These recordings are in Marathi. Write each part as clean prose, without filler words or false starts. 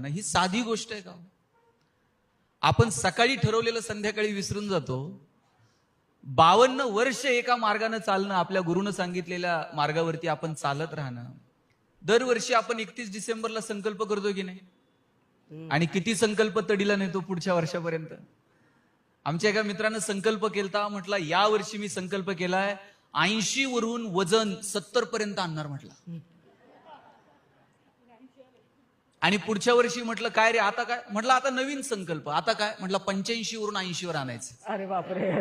ही साधी गोष्ट आहे का? आपण सकाळी ठरवलेलं संध्याकाळी विसरून जातो. 52 वर्ष एका मार्गाने चालणं, आपल्या गुरुनं सांगितलेल्या मार्गावरती आपण चालत राहणं. दरवर्षी आपण 31 डिसेंबरला संकल्प करतो की नाही? आणि किती संकल्प तडीला नेतो पुढच्या वर्षापर्यंत. आमच्या एका मित्रानं संकल्प केलता, म्हटला या वर्षी मी संकल्प केलाय 80 वरून वजन 70 पर्यंत आणणार म्हटला. आणि पुढच्या वर्षी म्हटलं काय रे आता काय? म्हटलं आता नवीन संकल्प. आता काय? म्हटलं 85 वरून 80 वर आणायचं. अरे बापरे.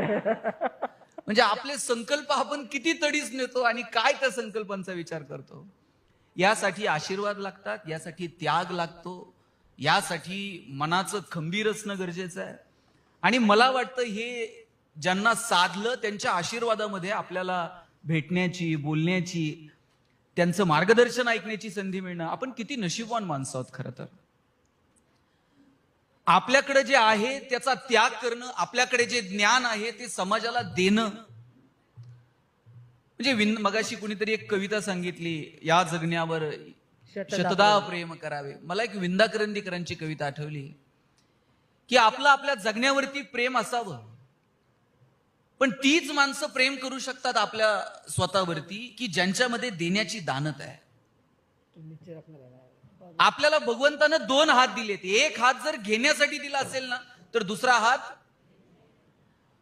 म्हणजे आपले संकल्प आपण किती तडीच नेतो आणि काय त्या संकल्पांचा विचार करतो. यासाठी आशीर्वाद लागतात, यासाठी त्याग लागतो, यासाठी मनाचं खंबीर असणं गरजेचं आहे. आणि मला वाटतं हे ज्यांना साधलं त्यांच्या आशीर्वादामध्ये आपल्याला भेटण्याची, बोलण्याची, त्यांचं मार्गदर्शन ऐकण्याची संधी मिळणं, आपण किती नशीबवान माणसं आहोत. खरं तर आपल्याकडे जे आहे त्याचा त्याग करणं, आपल्याकडे जे ज्ञान आहे ते समाजाला देणं. म्हणजे मगाशी कुणीतरी एक कविता सांगितली, या जगण्यावर शतदा प्रेम करावे. मला एक विंदा करंदीकरांची कविता आठवली की आपलं आपल्या जगण्यावरती प्रेम असावं, पण तीच माणसं प्रेम करू शकतात आपल्या स्वतःवरती की ज्यांच्यामध्ये देण्याची दानत आहे. आपल्याला भगवंतानं 2 हात दिलेत. एक हात जर घेण्यासाठी दिला असेल ना, तर दुसरा हात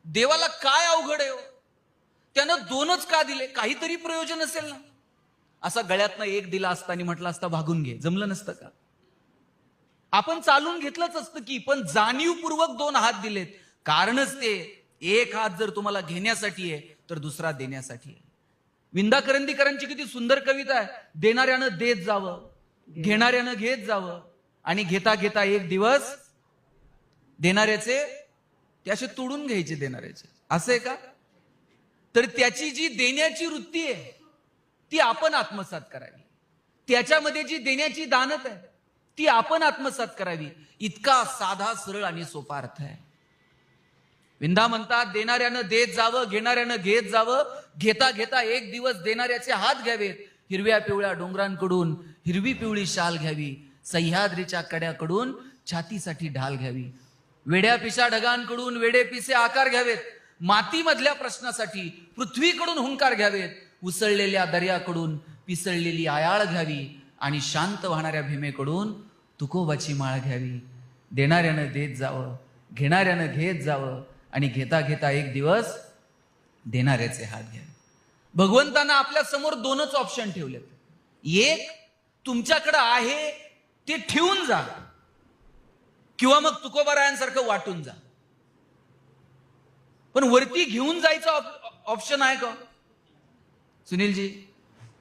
देवाला काय अवघड आहे? त्यानं 2च का दिले? काहीतरी प्रयोजन असेल ना. असा गळ्यातनं एक दिला असता आणि म्हटलं असता भागून घे, जमलं नसतं का? आपण चालून घेतलंच असतं की, पण जाणीवपूर्वक 2 हात दिलेत. कारणच ते, एक हात जर तुम्हाला घेण्यासाठी आहे तर दुसरा देण्यासाठी आहे. विंदा करंदीकरांची किती सुंदर कविता आहे. देणाऱ्यानं देत जावं, घेणाऱ्यानं घेत जावं, आणि घेता घेता एक दिवस देणाऱ्याचे ते असे तोडून घ्यायचे देणाऱ्याचे. असं आहे का? तर त्याची जी देण्याची वृत्ती आहे ती आपण आत्मसात करावी. त्याच्यामध्ये जी देण्याची दानत आहे ती आपण आत्मसात करावी. इतका साधा, सरळ आणि सोपा अर्थ आहे. विंदा म्हणतात, देणाऱ्यानं देत जावं, घेणाऱ्यानं घेत जावं, घेता घेता एक दिवस देणाऱ्याचे हात घ्यावेत. हिरव्या पिवळ्या डोंगरांकडून हिरवी पिवळी शाल घ्यावी, सह्याद्रीच्या कड्याकडून छातीसाठी ढाल घ्यावी, वेड्या पिशा ढगांकडून वेडे पिसे आकार घ्यावेत, मातीमधल्या प्रश्नासाठी पृथ्वीकडून हुंकार घ्यावेत, उसळलेल्या दर्याकडून पिसळलेली आयाळ घ्यावी, आणि शांत वाहणाऱ्या भीमेकडून तुकोबाची माळ घ्यावी. देणाऱ्यानं देत जावं, घेणाऱ्यानं घेत जावं, आणि घेता घेता एक दिवस देणाऱ्याचे हात घ्यावे. भगवंतानं आपल्या समोर 2च ऑप्शन ठेवलेत. एक, तुमच्याकडे आहे ते ठेवून जा, किंवा मग तुकोबारायांसारखं वाटून जा. पण वरती घेऊन जायचा ऑप्शन आहे का सुनीलजी?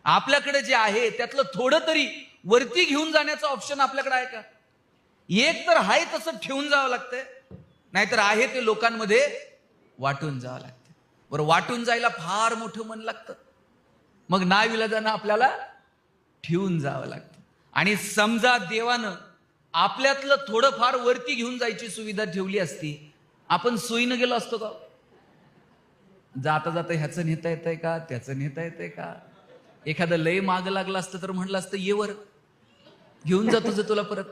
आपल्याकडे जे आहे त्यातलं थोडं तरी वरती घेऊन जाण्याचा ऑप्शन आपल्याकडे आहे का? एक तर आहे तसं ठेवून जावं लागतंय, नाहीतर आहे ते लोकांमध्ये वाटून जावं लागतं. बरं, वाटून जायला फार मोठं मन लागतं, मग नाईलाजानं आपल्याला ठेवून जावं लागतं. आणि समजा देवानं आपल्यातलं थोडंफार वरती घेऊन जायची सुविधा ठेवली असती, आपण सोयीनं गेलो असतो का? जाता जाता ह्याचं नेता येतंय का, त्याचं नेता येतंय का? एखादं लय माग लागलं असतं तर म्हटलं असतं ये वर, घेऊन जा तुझं तुला परत.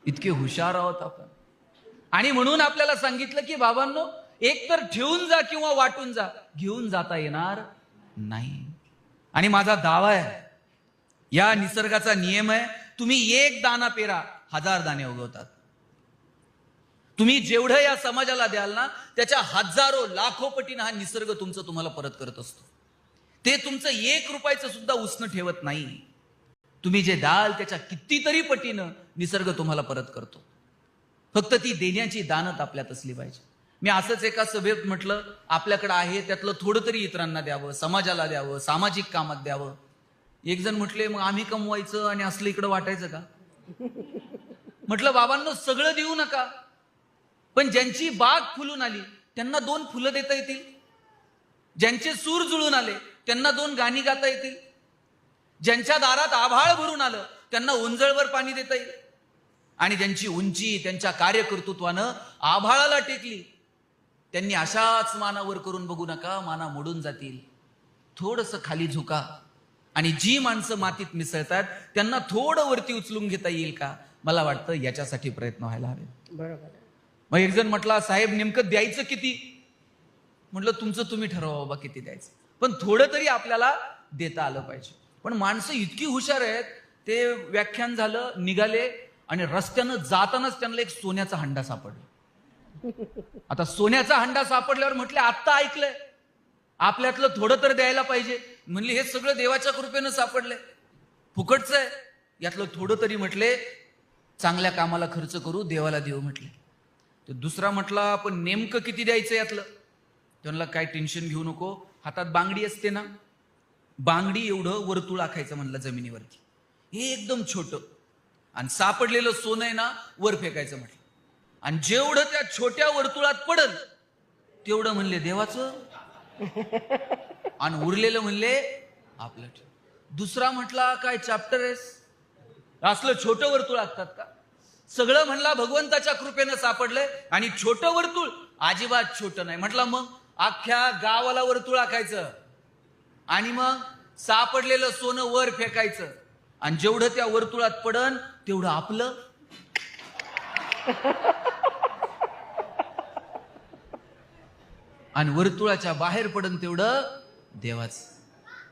इतके हुशार आहोत आपण. आणि म्हणून आपल्याला सांगितलं की बाबांनो, एक तर ठेवून जा किंवा वाटून जा, घेऊन जाता येणार नाही. आणि माझा दावा आहे, या निसर्गाचा नियम आहे, तुम्ही 1 दाना पेरा, 1000 दाणे उगवतात. तुम्ही जेवढं या समाजाला द्याल ना, त्याच्या हजारो लाखो पटीनं हा निसर्ग तुम्हाला परत करत असतो. ते तुमचं 1 रुपयाचं सुद्धा उसनं ठेवत नाही. तुम्ही जे द्याल त्याच्या कितीतरी पटीनं निसर्ग तुम्हाला परत करतो. फक्त ती देण्याची दानत आपल्यात असली पाहिजे. मी असंच एका सभेत म्हटलं, आपल्याकडे आहे त्यातलं थोडं तरी इतरांना द्यावं, समाजाला द्यावं, सामाजिक कामात द्यावं. एक जण म्हटले, मग आम्ही कमवायचं आणि असलं इकडं वाटायचं का? म्हटलं बाबांनो, सगळं देऊ नका, पण ज्यांची बाग फुलून आली त्यांना 2 फुलं देता येतील, ज्यांचे सूर जुळून आले त्यांना 2 गाणी गाता येतील, ज्यांच्या दारात आभाळ भरून आलं त्यांना उंजळवर पाणी देता येईल, आणि ज्यांची उंची त्यांच्या कार्यकर्तृत्वानं आभाळाला टेकली त्यांनी अशाच मानावर करून बघू नका, माना मोडून जातील. थोडंसं खाली झुका, आणि जी माणसं मातीत मिसळतात त्यांना थोडं वरती उचलून घेता येईल का? मला वाटतं याच्यासाठी प्रयत्न व्हायला हवे. बरोबर. मग एक जण म्हटला, साहेब नेमकं द्यायचं किती? म्हटलं तुमचं तुम्ही ठरवा बाबा किती द्यायचं, पण थोडं तरी आपल्याला देता आलं पाहिजे. पण माणसं इतकी हुशार आहेत, ते व्याख्यान झालं निघाले आणि रस्त्यानं जातानाच त्यांना एक सोन्याचा हंडा सापडला. आता सोन्याचा हंडा सापडल्यावर म्हटले आत्ता ऐकलंय, आपल्यातलं थोडं तर द्यायला पाहिजे. म्हणले हे सगळं देवाच्या कृपेनं सापडलंय, फुकटचं आहे, यातलं थोडं तरी म्हटले चांगल्या कामाला खर्च करू, देवाला देऊ म्हटले. तर दुसरा म्हटला पण नेमकं किती द्यायचं यातलं? त्यांना काय टेन्शन घेऊ नको, हातात बांगडी असते ना, बांगडी एवढं वर्तुळ आखायचं म्हणलं जमिनीवरती, हे एकदम छोटं, आणि सापडलेलं सोनं आहे ना वर फेकायचं म्हटलं, आणि जेवढं त्या छोट्या वर्तुळात पडल तेवढं म्हणले देवाचं, आणि उरलेलं म्हणले आपलं. दुसरा म्हटला काय चॅप्टर आहेस, असलं छोटं वर्तुळ आखतात का? सगळं म्हणला भगवंताच्या कृपेनं सापडलंय, आणि छोटं वर्तुळ अजिबात छोटं नाही. म्हटलं मग अख्ख्या गावाला वर्तुळ आखायचं आणि मग सापडलेलं सोनं वर फेकायचं, आणि जेवढं त्या वर्तुळात पडन तेवढं आपलं. आणि वर्तुळाच्या बाहेर पडन तेवढं देवाच.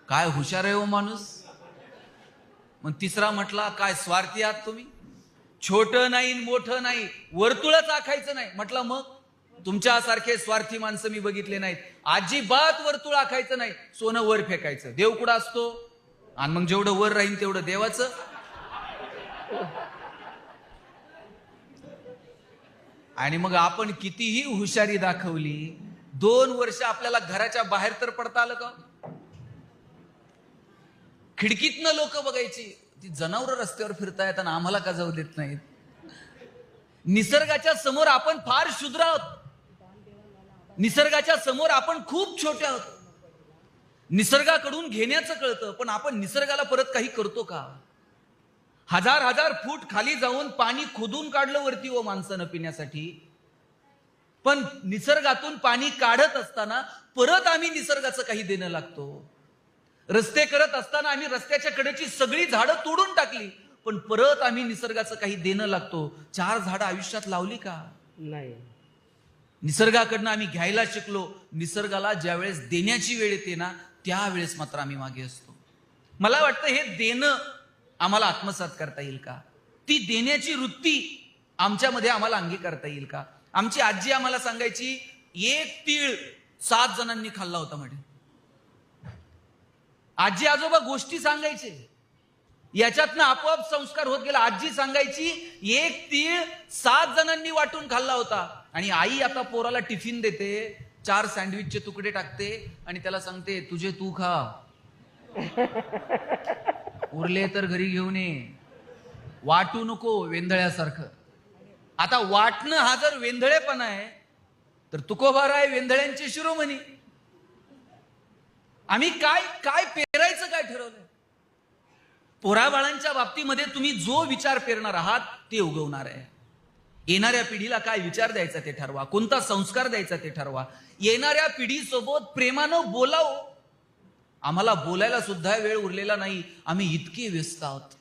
काय हुशार आहे हो माणूस. मग तिसरा म्हटला काय स्वार्थी आहात तुम्ही, छोटं नाही मोठं नाही, वर्तुळच आखायचं नाही. म्हटलं मग तुमच्यासारखे स्वार्थी माणसं मी बघितले नाहीत, अजिबात वर्तुळ आखायचं नाही, सोनं वर फेकायचं. देव कुठं असतो, आणि मग जेवढं वर राहील तेवढं देवाचं. आणि मग आपण कितीही हुशारी दाखवली, 2 वर्ष आपल्याला घराच्या बाहेर तर पडता आलं का? खिडकीतनं लोक बघायची, ती जनावरं रस्त्यावर फिरतायत आणि आम्हाला का जाऊ देत नाहीत. निसर्गाच्या समोर आपण फार क्षुद्र आहोत, निसर्गाच्या समोर आपण खूप छोटे आहोत. निसर्गाकडून घेण्याचं कळतं, पण आपण निसर्गाला परत काही करतो का? 1000 फूट खाली जाऊन पाणी खोदून काढलं वरती व माणसानं पिण्यासाठी, पण निसर्गातून पाणी काढत असताना परत आम्ही निसर्गाचं काही देणं लागतो. रस्ते करत असताना आम्ही रस्त्याच्या कडेची सगळी झाडं तोडून टाकली, पण परत आम्ही निसर्गाचं काही देणं लागतो. 4 झाडं आयुष्यात लावली का? नाही. निसर्गाकडनं आम्ही घ्यायला शिकलो, निसर्गाला ज्या वेळेस देण्याची वेळ येते ना त्यावेळेस मात्र आम्ही मागे असतो. मला वाटतं हे देणं आम्हाला आत्मसात करता येईल का? ती देण्याची वृत्ती आमच्यामध्ये आम्हाला अंगीकारता येईल का? आमची आजी आम्हाला सांगायची, 1 तीळ 7 जणांनी खाल्ला होता म्हणे. आजी आजोबा गोष्टी सांगायचे, याच्यातनं आपोआप संस्कार होत गेला. आजी सांगायची 1 तीळ 7 जणांनी वाटून खाल्ला होता. आणि आई आता पोराला टिफिन देते, 4 सँडविचचे तुकडे टाकते आणि त्याला सांगते तुझे तू खा, उरले तर घरी घेऊन ये, वाटू नको वेंधळ्यासारखं. आता वाटणं हा जर वेंधळेपणा आहे तर तुकोबाराय वेंधळ्यांची शिरोमणी. आम्ही काय पेरायचं काय ठरवलंय? पोराबाळांच्या बाबतीमध्ये तुम्ही जो विचार पेरणार आहात ते उगवणार आहे. येणाऱ्या पिढीला काय विचार द्यायचा ते ठरवा, कोणता संस्कार द्यायचा ते ठरवा. येणाऱ्या पिढीसोबत प्रेमानं बोलावं. आम्हाला बोलायला सुद्धा वेळ उरलेला नाही, आम्ही इतके व्यस्त आहोत.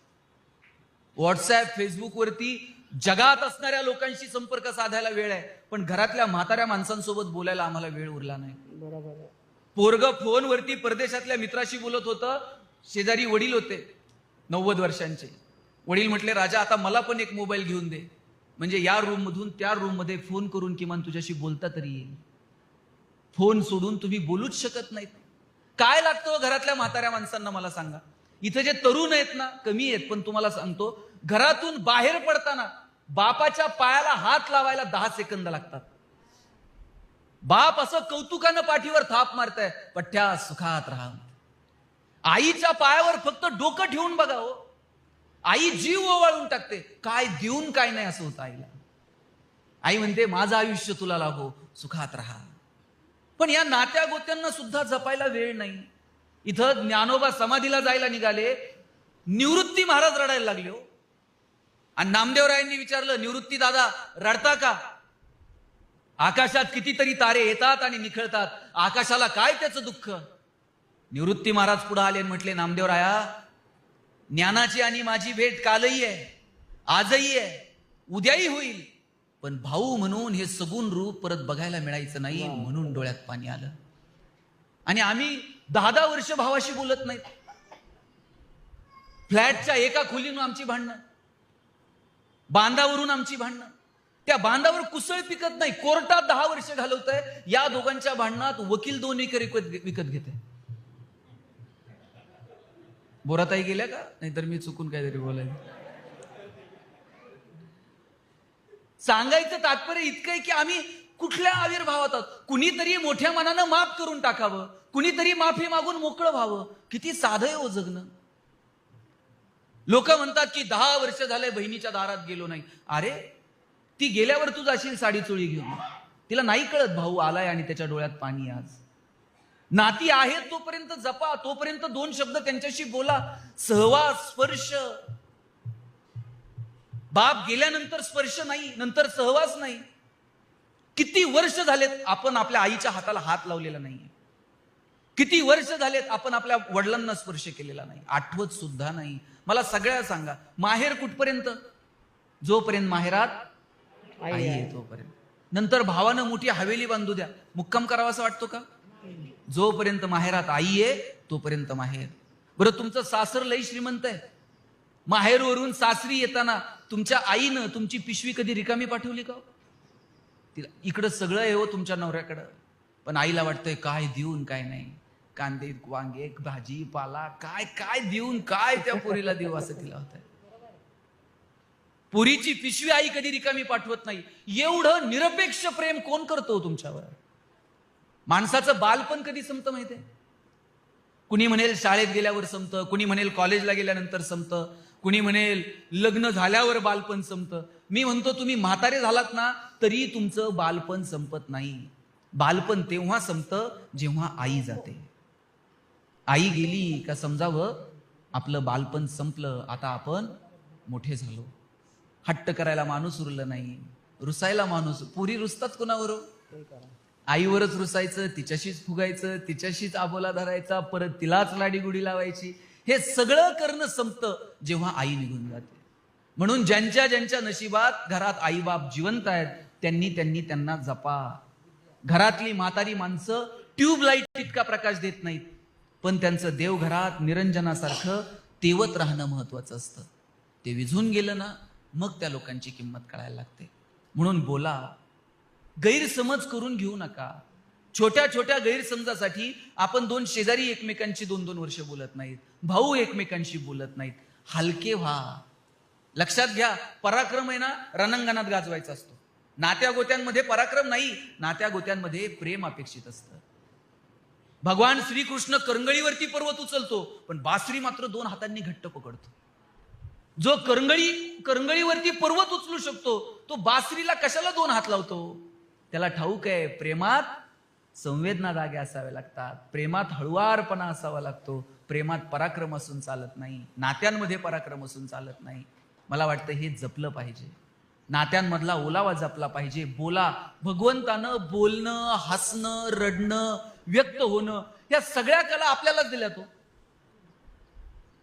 व्हॉट्सअप फेसबुक वरती जगात असणाऱ्या लोकांशी संपर्क साधायला वेळ आहे, पण घरातल्या म्हाताऱ्या माणसांसोबत बोलायला आम्हाला वेळ उरला नाही. बरोबर. पोरग फोनवरती परदेशातल्या मित्राशी बोलत होतं, शेजारी वडील होते 90 वर्षांचे. वडील म्हटले राजा आता मला पण एक मोबाईल घेऊन दे, म्हणजे या रूम मधून त्या रूम मध्ये फोन करून किमान तुझ्याशी बोलता तरी येईल. फोन सोडून तुम्ही बोलूच शकत नाहीत. काय लागतं घरातल्या म्हाताऱ्या माणसांना मला सांगा. इथं जे तरुण आहेत ना कमी आहेत, पण तुम्हाला सांगतो घरातून बाहेर पडताना बापाच्या पायाला हात लावायला 10 सेकंद लागतात. बाप असं कौतुकानं पाठीवर थाप मारताय, पठ्ठ्या सुखात राहा. आईच्या पायावर फक्त डोकं ठेवून बघा हो, आई जीव ओवाळून टाकते. काय देऊन काय नाही असं होतं आईला. आई म्हणते माझं आयुष्य तुला लाभो, सुखात राहा. पण या नात्या गोत्यांना सुद्धा जपायला वेळ नाही. इथं ज्ञानोबा समाधीला जायला निघाले, निवृत्ती महाराज रडायला लागले हो. आणि नामदेवरायांनी विचारलं निवृत्ती दादा रडता का? आकाशात कितीतरी तारे येतात आणि निखळतात, आकाशाला काय त्याचं दुःख? निवृत्ती महाराज पुढे आले आणि म्हटले नामदेवराया, ज्ञानाची आणि माझी भेट कालही आहे, आजही आहे, उद्याही होईल. पण भाऊ म्हणून हे सगुण रूप परत बघायला मिळायचं नाही, म्हणून डोळ्यात पाणी आलं. आणि आम्ही 10-10 वर्ष भावाशी बोलत नाहीत. फ्लॅटच्या एका खोलीतून आमची भांडणं, बांधावरून आमची भांडणं, त्या बांधावर कुसळ पिकत नाही, कोर्टात 10 वर्ष घालवतंय. या दोघांच्या भांडणात वकील 2 एकर विकत घेते. बोराताई गेल्या का? नाहीतर मी चुकून काहीतरी बोलायचं. सांगायचं तात्पर्य इतकं आहे की आम्ही कुठल्या आविर्भावात आहोत. कुणीतरी मोठ्या मनानं माफ करून टाकावं, कुणीतरी माफी मागून मोकळं व्हावं. किती साधं आहे हो जगणं. लोक म्हणतात की 10 वर्ष झाले बहिणीच्या दारात गेलो नाही. अरे ती गेल्यावर तू जाशील साडी चोळी घेऊन. तिला नाही कळत भाऊ आलाय आणि त्याच्या डोळ्यात पाणी. आज नाती आहेत तोपर्यंत जपा, तोपर्यंत 2 शब्द त्यांच्याशी बोला. सहवास, स्पर्श. बाप गेल्यानंतर स्पर्श नाही, नंतर सहवास नाही. किती वर्ष झालेत आपण आपल्या आईच्या हाताला हात लावलेला नाहीये. किती वर्ष झालेत आपण आपल्या वडिलांना स्पर्श केलेला नाही, आठवत सुद्धा नाही. मला सगळ्या सांगा, माहेर कुठपर्यंत? जोपर्यंत माहेरात आई आहे तोपर्यंत. नंतर भावानं मोठी हवेली बांधू द्या, मुक्काम करावा असं वाटतो का? जोपर्यंत माहेरात आई आहे तोपर्यंत माहेर. बरं तुमचं सासर लई श्रीमंत आहे, माहेरवरून सासरी येताना तुमच्या आईनं तुमची पिशवी कधी रिकामी पाठवली का? तिला इकडं सगळं आहे हो तुमच्या नवऱ्याकडं, पण आईला वाटतंय काय देऊन काय नाही. कांदे, वांगे, भाजी पाला, काय काय देऊन काय त्या पोरीला देऊ असं तिला होतंय. पुरीची पिशवी आई कधी रिकामी पाठवत नाही. एवढं निरपेक्ष प्रेम कोण करतो तुमच्यावर? माणसाचं बालपण कधी संपतं माहितीये? कुणी म्हणेल शाळेत गेल्यावर संपतं, कुणी म्हणेल कॉलेजला गेल्यानंतर संपतं, कुणी म्हणेल लग्न झाल्यावर बालपण संपतं. मी म्हणतो तुम्ही म्हातारे झालात ना तरी तुमचं बालपण संपत नाही. बालपण तेव्हा संपतं जेव्हा आई जाते. आई गेली का समजावं आपलं बालपण संपलं, आता आपण मोठे झालो. हट्ट करायला माणूस उरलं नाही, रुसायला माणूस. पुरी रुसतात कोणावर? आईवरच रुसायचं, तिच्याशीच फुगायचं, तिच्याशीच आबोला धरायचा, परत तिलाच लाडीगुडी लावायची. हे सगळं करणं संपतं जेव्हा आई निघून जाते. म्हणून ज्यांच्या ज्यांच्या नशिबात घरात आई बाप जिवंत आहेत त्यांना जपा. घरातली म्हातारी माणसं ट्यूबलाईट इतका प्रकाश देत नाहीत, पण त्यांचं देवघरात निरंजनासारखं तेवत राहणं महत्वाचं असतं. ते विझून गेलं ना मग त्या लोकांची किंमत कळायला लागते. म्हणून बोला, गैरसमज करून घेऊ नका. छोट्या छोट्या गैरसमजासाठी आपण 2 शेजारी एकमेकांची 2-2 वर्ष बोलत नाहीत, भाऊ एकमेकांशी बोलत नाहीत. हलके व्हा. लक्षात घ्या, पराक्रम आहे ना रणांगणात गाजवायचा असतो. नात्या गोत्यांमध्ये पराक्रम नाही, नात्या गोत्यांमध्ये प्रेम अपेक्षित असतं. भगवान श्रीकृष्ण करंगळीवरती पर्वत उचलतो, पण बासरी मात्र 2 हातांनी घट्ट पकडतो. जो करंगळीवरती पर्वत उचलू शकतो तो बासरीला कशाला 2 हात लावतो? त्याला ठाऊक आहे प्रेमात संवेदना जागे असाव्या लागतात, प्रेमात हळुवारपणा असावा लागतो, प्रेमात पराक्रम असून चालत नाही, नात्यांमध्ये पराक्रम असून चालत नाही. मला वाटतं हे जपलं पाहिजे. नात्यांमधला ओलावा जपला पाहिजे. बोला. भगवंतानं बोलणं, हसणं, रडणं, व्यक्त होणं या सगळ्या कला आपल्यालाच दिल्या. तो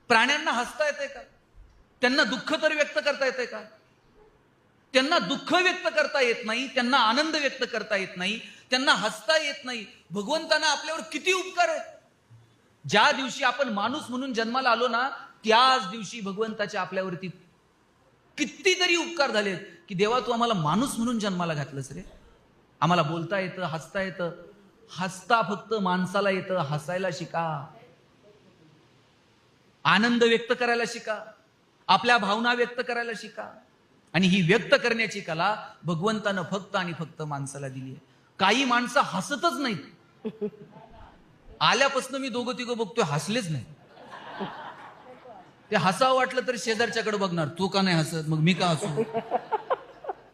प्राण्यांना हसता येते का? त्यांना दुःख तर व्यक्त करता येते का? त्यांना दुःख व्यक्त करता येत नाही, त्यांना आनंद व्यक्त करता येत नाही, त्यांना हसता येत नाही. भगवंतानं आपल्यावर किती उपकार आहेत. ज्या दिवशी आपण माणूस म्हणून जन्माला आलो ना त्याच दिवशी भगवंताचे आपल्यावरती कितीतरी उपकार झालेत की देवा तू आम्हाला माणूस म्हणून जन्माला घातलंस रे. आम्हाला बोलता येतं, हसता येतं. हसता फक्त माणसाला येतं, हसायला शिका. आनंद व्यक्त करायला शिका, आपल्या भावना व्यक्त करायला शिका. आणि ही व्यक्त करण्याची कला भगवंतानं फक्त आणि फक्त माणसाला दिली आहे. काही माणसं हसतच नाहीत. आल्यापासून मी 2-3 बघतोय हसलेच नाही. ते हसावं वाटलं तर शेजारच्याकडे बघणार, तू का नाही हसत, मग मी का हसू?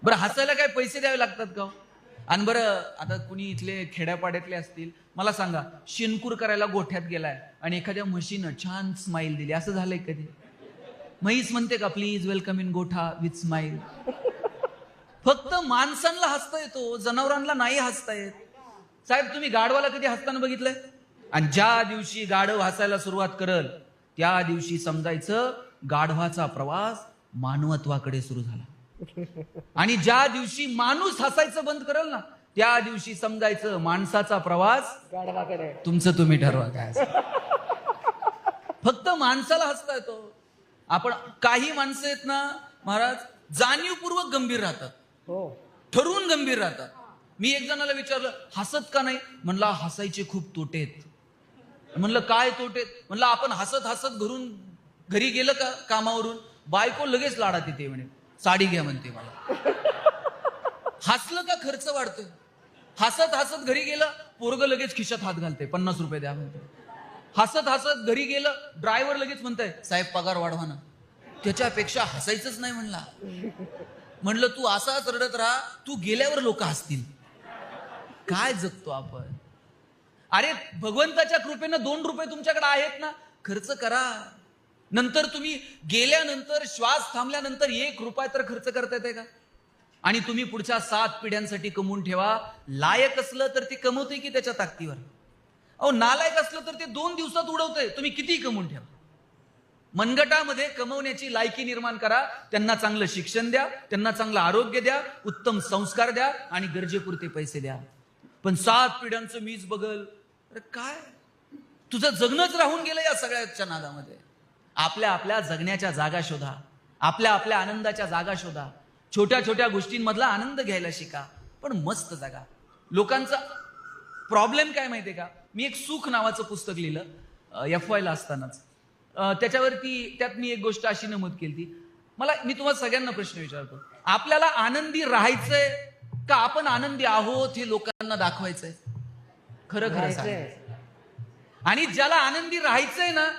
बरं हसायला काय पैसे द्यावे लागतात का? आणि बरं आता कुणी इथले खेड्यापाड्यातले असतील, मला सांगा, शिनकूर करायला गोठ्यात गेलाय आणि एखाद्या म्हशीनं छान स्माईल दिली, असं झालंय कधी? म्हैस म्हणते का प्लीज वेलकम इन गोठा विथ स्माईल? फक्त माणसांना हसता येतो, जनावरांना नाही हसता येत. साहेब तुम्ही गाढवाला कधी हसताना बघितलंय? आणि ज्या दिवशी गाढव हसायला सुरुवात करल त्या दिवशी समजायचं गाढवाचा प्रवास मानवत्वाकडे सुरू झाला. आणि ज्या दिवशी माणूस हसायचं बंद करेल ना, त्या दिवशी समजायचं माणसाचा प्रवास तुमचं तुम्ही ठरवा काय. फक्त माणसाला हसता येतो. आपण काही माणसं आहेत ना महाराज, जाणीवपूर्वक गंभीर राहतात, ठरवून गंभीर राहतात. मी एक जणाला विचारलं हसत का नाही, म्हणला हसायचे खूप तोटेत. म्हणलं काय तोटेत, म्हणलं आपण हसत हसत घरी गेलं का कामावरून, बायको लगेच लाडात येते म्हणे, साडी घ्या म्हणते मला. हसलं का खर्च वाढतोय. हसत हसत घरी गेलं, पोरग लगेच खिशात हात घालते, 50 रुपये द्या म्हणते. हसत हसत घरी गेलं, ड्रायव्हर लगेच म्हणताय साहेब पगार वाढवा ना. त्याच्यापेक्षा हसायचंच नाही म्हणला. म्हणलं तू असाच रडत राहा, तू गेल्यावर लोक हसतील. काय जगतो आपण. अरे भगवंताच्या कृपेनं 2 रुपये तुमच्याकडे आहेत ना, खर्च करा. नंतर तुम्ही गेल्यानंतर, श्वास थांबल्यानंतर 1 रुपया तर खर्च करता येते का. आणि तुम्ही पुढच्या 7 पिढ्यांसाठी कमवून ठेवा. लायक असलं तर ते कमवतोय की त्याच्या ताकदीवर. अहो नालायक असलं तर ते 2 दिवसात उडवतंय. तुम्ही किती कमवून ठेवा. मनगटामध्ये कमवण्याची लायकी निर्माण करा. त्यांना चांगलं शिक्षण द्या, त्यांना चांगलं आरोग्य द्या, उत्तम संस्कार द्या आणि गरजेपुरते पैसे द्या. पण 7 पिढ्यांचं मीच बघल. अरे काय तुझं जगणंच राहून गेलं या सगळ्याच्या नादामध्ये. आपल्या आपल्या जगण्याच्या जागा शोधा, आपल्या आपल्या आनंदाच्या जागा शोधा. छोट्या छोट्या गोष्टींमधला आनंद घ्यायला शिका, पण मस्त जगा. लोकांचा प्रॉब्लेम काय माहितीये का, मी एक सुख नावाचं पुस्तक लिहिलं FY ला असतानाच. त्यात मी एक गोष्ट अशी नमूद केली. मी तुम्हाला सगळ्यांना प्रश्न विचारतो, आपल्याला आनंदी राहायचंय का आपण आनंदी आहोत हे लोकांना दाखवायचंय. खरं खरं सांग. आणि ज्याला आनंदी राहायचंय ना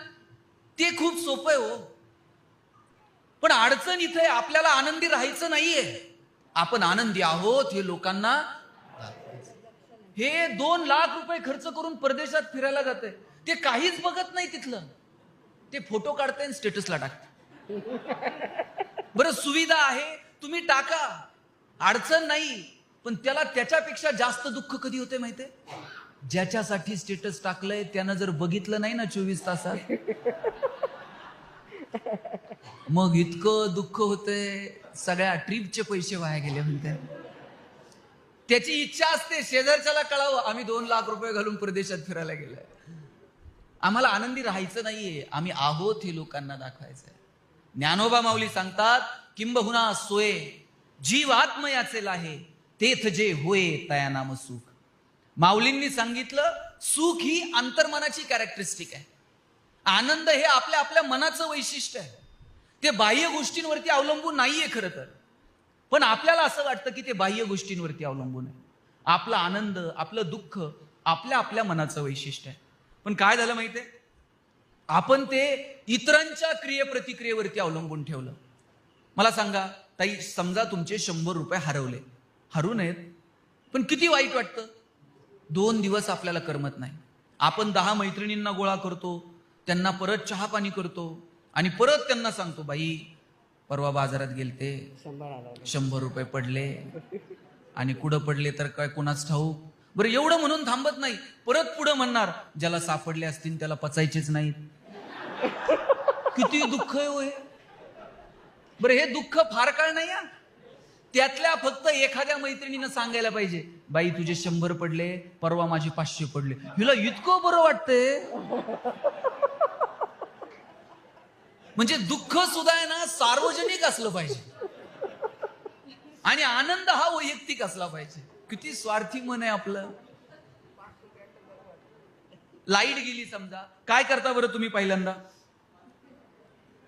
ते खूप सोपं आहे हो. पण अडचण इथे आपल्याला आनंदी राहायचं नाहीये, आपण आनंदी आहोत हे लोकांना दाखवायचं. हे 2 लाख रुपये खर्च करून परदेशात फिरायला जाते, ते काहीच बघत नाही तिथलं. ते फोटो काढते आणि स्टेटसला टाकते. बरं सुविधा आहे तुम्ही टाका, अडचण नाही. पण त्याला त्याच्यापेक्षा जास्त दुःख कधी होते माहितीये, ज्याच्यासाठी स्टेटस टाकलंय त्यानं जर बघितलं नाही ना 24 तासात, मग इतकं दुःख होतंय. सगळ्या ट्रिपचे पैसे वाया गेले म्हणते. त्याची इच्छा असते शेजारच्याला कळावं आम्ही 2 लाख रुपये घालून परदेशात फिरायला गेलोय. आम्हाला आनंदी राहायचं नाहीये, आम्ही आहोत हे लोकांना दाखवायचंय. ज्ञानोबा माऊली सांगतात, किंबहुना सोये जीव आत्मयाचे लाहे, तेथ जे होय तया नाम सुख. माऊलींनी सांगितलं सुख ही अंतर्मनाची कॅरेक्टरिस्टिक आहे. आनंद हे आपल्या आपल्या मनाचं वैशिष्ट्य आहे. ते बाह्य गोष्टींवरती अवलंबून नाहीये खरं तर. पण आपल्याला असं वाटतं की ते बाह्य गोष्टींवरती अवलंबून आहे. आपला आनंद, आपलं दुःख आपल्या आपल्या मनाचं वैशिष्ट्य आहे. पण काय झालं माहितीये, आपण ते इतरांच्या क्रियेप्रतिक्रियेवरती अवलंबून ठेवलं. मला सांगा ताई, समजा तुमचे 100 रुपये हरवले. हरू नयेत, पण किती वाईट वाटतं. 2 दिवस आपल्याला करमत नाही. आपण 10 मैत्रिणींना गोळा करतो, त्यांना परत चहा पाणी करतो आणि परत त्यांना सांगतो बाई परवा बाजारात गेलते, 100 रुपये पडले आणि कुठं पडले तर काय कोणाच ठाऊक. बरं एवढं म्हणून थांबत नाही, परत पुढं म्हणणार ज्याला सापडले असतील त्याला पचायचेच नाहीत. किती दुःख आहे हो हे. बरं हे दुःख फार काळ नाही हा. त्यातल्या फक्त एखाद्या मैत्रिणीनं सांगायला पाहिजे बाई तुझे 100 पडले, परवा माझे 500 पडले. हिला इतकं बरं वाटतंय. म्हणजे दुःख सुद्धा आहे ना सार्वजनिक असलं पाहिजे आणि आनंद हा वैयक्तिक असला पाहिजे. किती स्वार्थी मन आहे आपलं. लाईट गेली समजा, काय करता बरं तुम्ही पहिल्यांदा?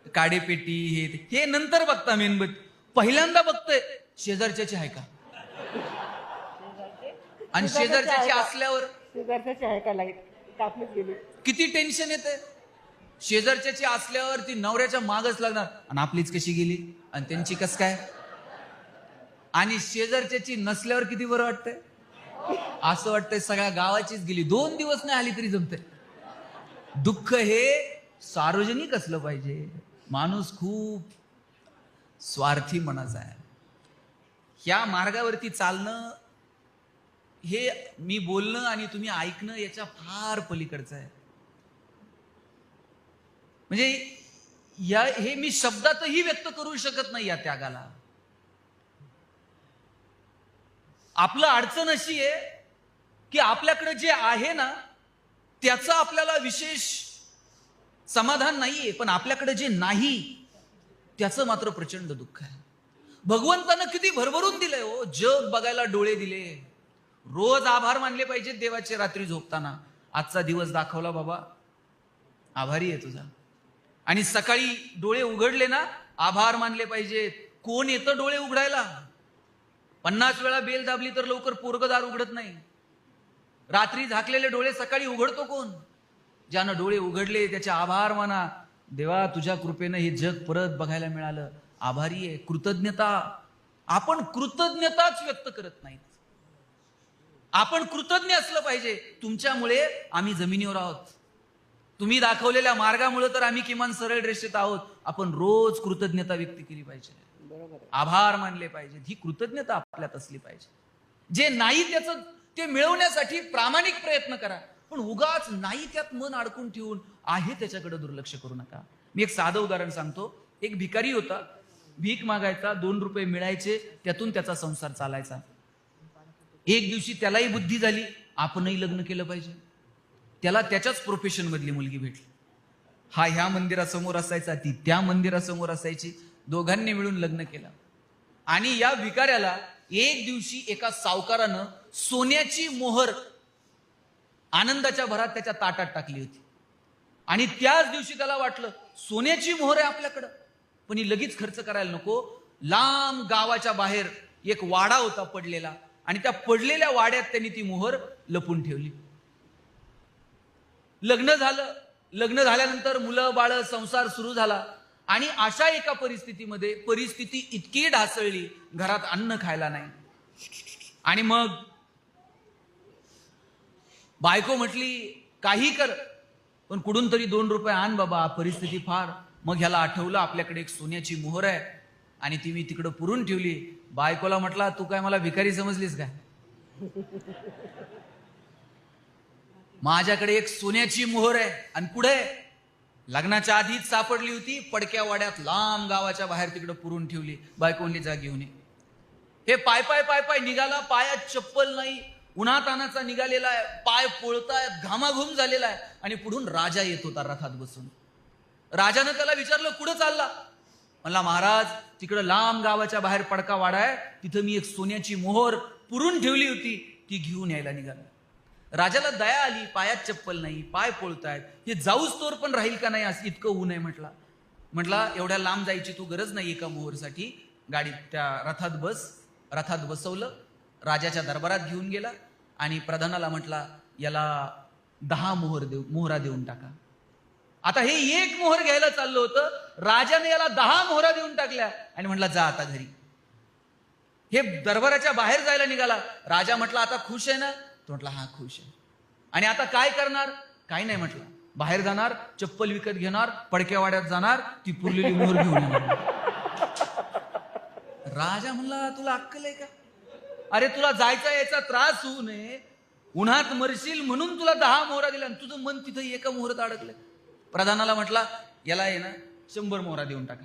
काडेपेटी हे नंतर बघता मेणबत्ती. पहिल्यांदा बघतोय शेजारच्याची आहे का, आणि शेजारच्याची असल्यावर किती टेन्शन येते. शेजारच्याची असल्यावर ती नवऱ्याच्या मागच लागणार आणि आपलीच कशी गेली आणि त्यांची कस काय. आणि शेजारच्याची नसल्यावर किती बरं वाटतंय. असं वाटतंय सगळ्या गावाचीच गेली, 2 दिवस नाही आली तरी जमतंय. दुःख हे सार्वजनिक असलं पाहिजे. माणूस खूप स्वार्थी मनाचा आहे. ह्या मार्गावरती चालणं हे मी बोलणं आणि तुम्ही ऐकणं याच्या फार पलीकडचं आहे. म्हणजे हे मी शब्दातही व्यक्त करू शकत नाही या त्यागाला. आपलं अडचण अशी आहे की आपल्याकडे जे आहे ना त्याचं आपल्याला विशेष समाधान नाहीये, पण आपल्याकडे जे नाही त्याचं मात्र प्रचंड दुःख आहे. भगवंतानं किती भरभरून दिलंय हो. जग बघायला डोळे दिले, रोज आभार मानले पाहिजेत देवाचे. रात्री झोपताना आजचा दिवस दाखवला बाबा, आभारी आहे तुझा. आणि सकाळी डोळे उघडले ना आभार मानले पाहिजेत. कोण येतं डोळे उघडायला? 50 वेळा बेल दाबली तर लवकर पोरगदार उघडत नाही. रात्री झाकलेले डोळे सकाळी उघडतो कोण? ज्यानं डोळे उघडले त्याचे आभार माना. देवा तुझ्या कृपेनं हे जग परत बघायला मिळालं, आभारी आहे. कृतज्ञता. आपण कृतज्ञताच व्यक्त करत नाहीत. आपण कृतज्ञ असलं पाहिजे. तुमच्यामुळे आम्ही जमिनीवर आहोत, तुम्ही दाखवलेल्या मार्गामुळे तर आम्ही किमान सरळ रेषेत आहोत. आपण रोज कृतज्ञता व्यक्त केली पाहिजे, आभार मानले पाहिजे. ही कृतज्ञता आपल्यात असली पाहिजे. जे नाही त्याचं ते मिळवण्यासाठी प्रामाणिक प्रयत्न करा, पण उगाच नाही त्यात मन अडकून ठेवून आहे त्याच्याकडे दुर्लक्ष करू नका. मी एक साधं उदाहरण सांगतो. एक भिकारी होता, भीक मागायचा, 2 रुपये मिळायचे, त्यातून त्याचा संसार चालायचा. एक दिवशी त्यालाही बुद्धी झाली, आपणही लग्न केलं पाहिजे. त्याला त्याच्याच प्रोफेशन मधली मुलगी भेटली. हा ह्या मंदिरासमोर असायचा, ती त्या मंदिरासमोर असायची. दोघांनी मिळून लग्न केलं. आणि या भिकाऱ्याला एक दिवशी एका सावकारानं सोन्याची मोहर आनंदाच्या भरात त्याच्या ताटात टाकली होती. आणि त्याच दिवशी त्याला वाटलं सोन्याची मोहर आहे आपल्याकडं, पण ही लगेच खर्च करायला नको. लांब गावाच्या बाहेर एक वाडा होता पडलेला, आणि त्या पडलेल्या वाड्यात त्यांनी ती मोहर लपून ठेवली. लग्न झालं. लग्न झाल्यानंतर मुलं बाळ संसार सुरू झाला. आणि अशा एका परिस्थितीमध्ये परिस्थिती इतकी ढासळली, घरात अन्न खायला नाही. आणि मग बायको म्हटली काही कर, पण कुठून तरी 2 रुपये आण बाबा, परिस्थिती फार. मग ह्याला आठवलं आपल्याकडे एक सोन्याची मोहर आहे आणि ती मी तिकडं पुरून ठेवली. बायकोला म्हटला तू काय मला भिकारी समजलीस काय? माझ्याकडे एक सोन्याची मोहर आहे. आणि पुढे लग्नाच्या आधीच सापडली होती, पडक्या वाड्यात लांब गावाच्या बाहेर तिकडं पुरून ठेवली. बायको म्हणली जा घेऊन ये. हे पाय पाय पाय पाय निघाला. पायात चप्पल नाही, उन्हातानाचा निघालेला आहे, पाय पोळतायत, घामाघूम झालेला आहे. आणि पुढून राजा येत होता रथात बसून. राजानं त्याला विचारलं कुठं चालला? म्हणला महाराज तिकडं लांब गावाच्या बाहेर पडका वाडा आहे, तिथं मी एक सोन्याची मोहर पुरून ठेवली होती, ती घेऊन यायला निघाला. राजाला दया आली, पायात चप्पल नाही, पाय पोळतायत, हे जाऊच तोर पण राहील का नाही असं इतकं ऊन आहे. म्हटला एवढ्या लांब जायची तू गरज नाही एका मोहरसाठी, गाडीत त्या रथात बस. रथात बसवलं, राजाच्या दरबारात घेऊन गेला आणि प्रधानाला म्हटला याला 10 मोहरा देऊन टाका. आता हे एक मोहर घ्यायला चाललं होतं, राजाने याला 10 मोहरा देऊन टाकल्या आणि म्हटला जा आता घरी. हे दरबाराच्या बाहेर जायला निघाला. राजा म्हटला आता खुश आहे ना? तो म्हटला हा खुश आहे. आणि आता काय करणार? काही नाही म्हटलं, बाहेर जाणार, चप्पल विकत घेणार, पडक्या वाड्यात जाणार, ती पुरलेली मोहर घेऊन येणार. राजा म्हणला तुला अक्कल आहे का? अरे तुला जायचा यायचा त्रास होऊ नये, उन्हात मरशील म्हणून तुला 10 मोहरा दिल्या, तुझं मन तिथं एका मोहरात अडकलंय. प्रधानाला म्हटला याला आहे ना 100 मोहरा देऊन टाका.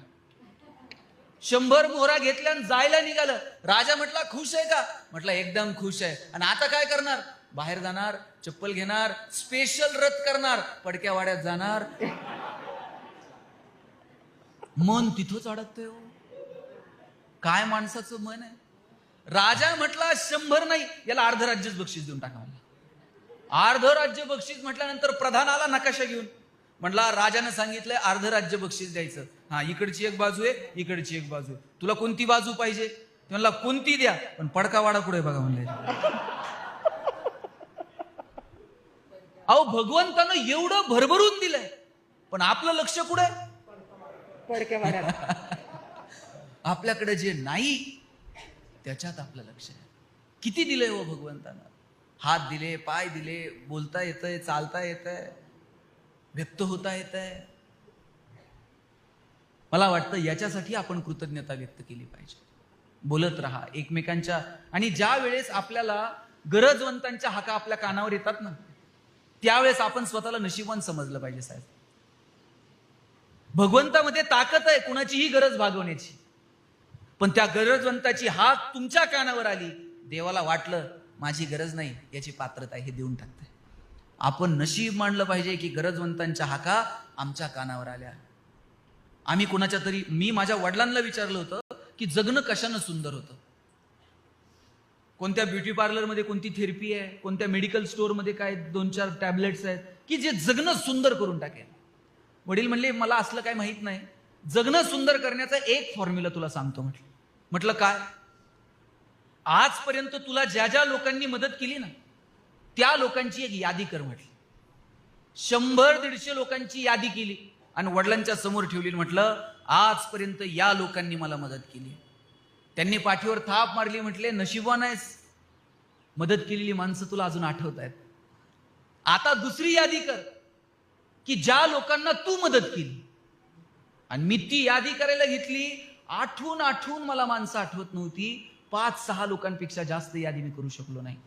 100 मोहरा घेतल्या आणि जायला निघालं. राजा म्हटला खुश आहे का? म्हटलं एकदम खुश आहे. आणि आता काय करणार? बाहेर जाणार, चप्पल घेणार, स्पेशल रथ करणार, पडक्या वाड्यात जाणार. मन तिथंच अडकतंय हो. काय माणसाचं मन आहे. राजा म्हटला 100 नाही, याला अर्ध राज्यच बक्षीस देऊन टाका. अर्ध राज्य बक्षीस म्हटल्यानंतर प्रधान आला नकाशा घेऊन. म्हटला राजाने सांगितलंय अर्ध राज्य बक्षीस द्यायचं. हा इकडची एक बाजू आहे, इकडची एक बाजू आहे, तुला कोणती बाजू पाहिजे? म्हणला कोणती द्या, पण पडका वाडा कुठे बघा म्हणले. अहो भगवंतानं एवढं भरभरून दिलंय, पण आपलं लक्ष कुठे? पडक्या वाड्यात. आपल्याकडे जे नाही त्याच्यात आपलं लक्ष आहे. किती दिलंय हो भगवंतानं. हात दिले, पाय दिले, बोलता येतंय, चालता येतंय, व्यक्त होता येतंय. मला वाटतं याच्यासाठी आपण कृतज्ञता व्यक्त केली पाहिजे. बोलत राहा एकमेकांच्या. आणि ज्या वेळेस आपल्याला गरजवंतांच्या हाका आपल्या कानावर येतात ना, त्यावेळेस आपण स्वतःला नशीबवान समजलं पाहिजे साहेब. भगवंतामध्ये ताकद आहे कुणाचीही गरज भागवण्याची, पण त्या गरजवंताची हाक तुमच्या कानावर आली, देवाला वाटलं माझी गरज नाही, याची पात्रता आहे, हे देऊन टाकते. आपण नशीब मानलं पाहिजे की गरजवंतांच्या हाका आमच्या कानावर आल्या. आम्ही कोणाच्या तरी, मी माझ्या वडिलांना विचारलं होतं की जगणं कशानं सुंदर होतं, कोणत्या ब्युटी पार्लरमध्ये कोणती थेरपी आहे, कोणत्या मेडिकल स्टोअरमध्ये काय 2-4 टॅबलेट्स आहेत की जे जगणं सुंदर करून टाकेल. वडील म्हणले मला असलं काय माहित नाही, जगणं सुंदर करण्याचा एक फॉर्म्युला तुला सांगतो. म्हटलं काय? आजपर्यंत तुला ज्या ज्या लोकांनी मदत केली ना, त्या लोकांची एक यादी कर म्हटलं. 100-150 लोकांची यादी केली आणि वडिलांच्या समोर ठेवली. म्हटलं आजपर्यंत या लोकांनी मला मदत केली. त्यांनी पाठीवर थाप मारली, म्हटले नशिबवान आहेस, मदत केलेली माणसं तुला अजून आठवत आहेत. आता दुसरी यादी कर की ज्या लोकांना तू मदत केली. आणि मी ती यादी करायला घेतली, आठवून आठवून मला माणसं आठवत नव्हती. 5-6 लोकांपेक्षा जास्त यादी मी करू शकलो नाही.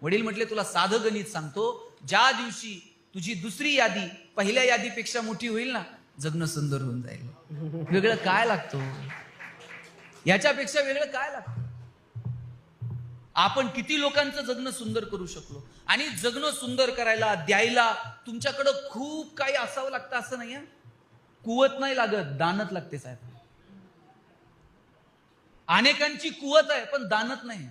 वडील म्हटले तुला साधं गणित सांगतो, ज्या दिवशी तुझी दुसरी यादी पहिल्या यादीपेक्षा मोठी होईल ना, जगणं सुंदर होऊन जाईल. वेगळं काय लागतं, याच्यापेक्षा वेगळं काय लागतं? आपण किती लोकांचं जगणं सुंदर करू शकलो. आणि जगणं सुंदर करायला, द्यायला तुमच्याकडं खूप काही असावं लागतं असं नाही. कुवत नाही लागत, दानत लागते साहेब. अनेकांची कुवत आहे पण दानत नाही,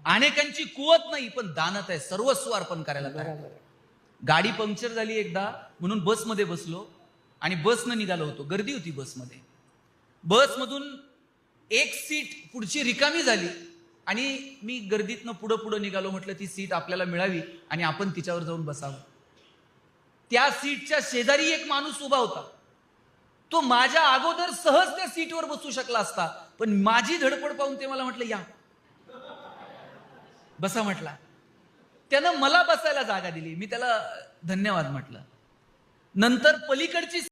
अनेकांची कुवत नाही पण दानत आहे. सर्वस्व अर्पण करायला तयार. गाडी पंक्चर झाली एकदा म्हणून बसमध्ये बसलो आणि बसनं निघालो होतो, गर्दी होती बसमध्ये. बसमधून एक सीट पुढची रिकामी झाली आणि मी गर्दीतनं पुढं पुढं निघालो. म्हटलं ती सीट आपल्याला मिळावी आणि आपण तिच्यावर जाऊन बसावं. त्या सीटच्या शेजारी एक माणूस उभा होता. तो माझ्या अगोदर सहज त्या सीटवर बसू शकला असता, पण माझी धडपड पाहून ते मला म्हटलं या बसा म्हटला. त्यानं मला बसायला जागा दिली, मी त्याला धन्यवाद म्हटलं. नंतर पलीकडची